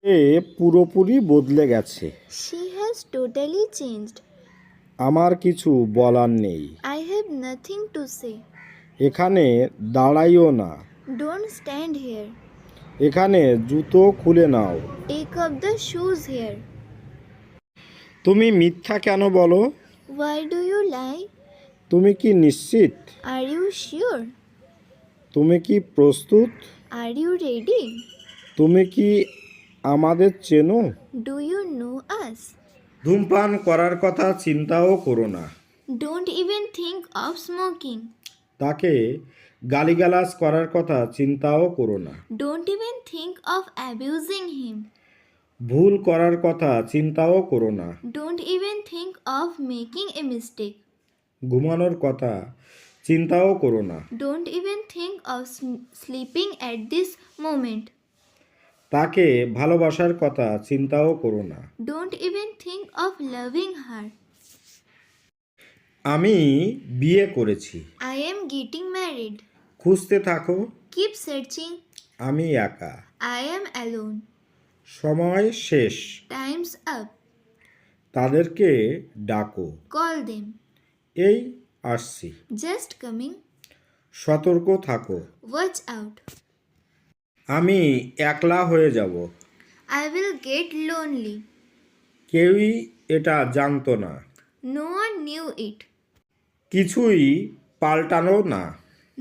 এ পুরোপুরি বদলে গেছে। She has totally changed. আমার কিছু বলার নেই। I have nothing to say. এখানে দাঁড়াইও না। Don't stand here. এখানে জুতো খুলে নাও। Take up the shoes here. তুমি মিথ্যা কেন বলো? Why do you lie? তুমি কি নিশ্চিত? Are you sure? তুমি কি প্রস্তুত? Are you ready? তুমি কি আমাদের চেনো? Do you know us? ধূমপান করার কথা চিন্তাও করো না। Don't even think of smoking. তাকে গালিগালাজ করার কথা চিন্তাও করো না। Don't even think of abusing him. ভুল করার কথা চিন্তাও করো না। Don't even think of making a mistake. ঘুমানোর কথা চিন্তাও করো না। Don't even think of sleeping at this moment. তাকে ভালোবাসার কথা চিন্তাও করো না। Don't even think of loving her. আমি বিয়ে করেছি। I am getting married. খুঁজতে থাকো। Keep searching. আমি একা। I am alone. সময় শেষ। Time's up. তাদেরকে ডাকো। Call them. এই আসছি। Just coming. সতর্ক থাকো। Watch out. আমি একলা হয়ে যাব। I will get lonely. কেউই এটা জানতো না। No one knew it. কিছুই পাল্টানো না।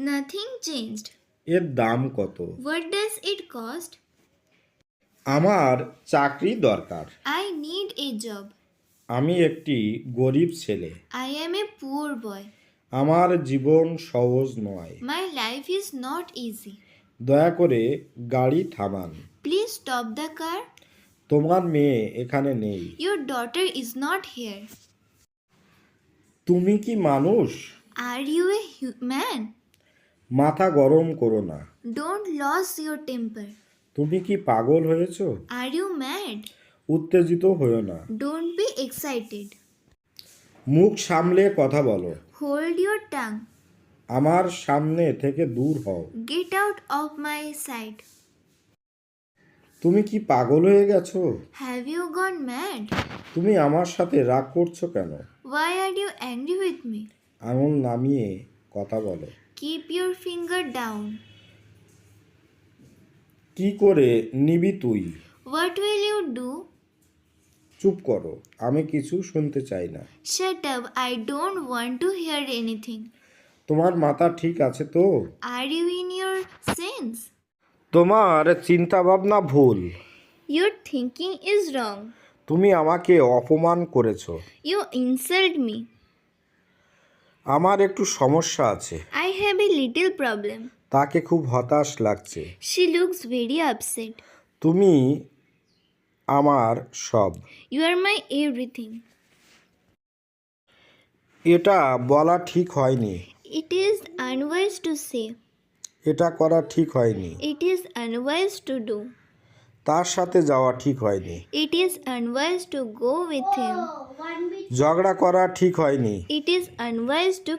Nothing changed. এর দাম কত? What does it cost? আমার চাকরি দরকার। I need a job. আমি একটি গরিব ছেলে। I am a poor boy. আমার জীবন সহজ নয়। My life is not easy. দয়া করে গাড়ি থামান। Please stop the car. তোমার মেয়ে এখানে নেই। Your daughter is not here. তুমি কি মানুষ? Are you a man? মাথা গরম করো না। Don't lose your temper. তুমি কি পাগল হয়েছো? Are you mad? উত্তেজিত হয়ো না। Don't be excited. মুখ সামলে কথা বলো। Hold your tongue. আমার সামনে থেকে দূর হও। Get out of my sight. তুমি কি পাগল হয়ে গেছো? Have you gone mad? তুমি আমার সাথে রাগ করছো কেন? Why are you angry with me? আঙুল নামিয়ে কথা বলো। Keep your finger down. কি করে নিবি তুই? What will you do? চুপ করো, আমি কিছু শুনতে চাই না। Shut up. I don't want to hear anything. তোমার মাথা ঠিক আছে তো? Are you in your sense? তোমার চিন্তা ভাবনা ভুল। Your thinking is wrong. তুমি আমাকে অপমান করেছো। You insult me. আমার একটু সমস্যা আছে। I have a little problem. তাকে খুব হতাশ লাগছে। She looks very upset. তুমি আমার সব। You are my everything. এটা বলা ঠিক হয়নি। It is unwise to say. এটা করা ঠিক হয়নি। It is unwise to do. তার সাথে যাওয়া ঠিক হয়নি। It is unwise to go with him. ঝগড়া করা ঠিক হয়নি। It is unwise to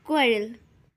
quarrel.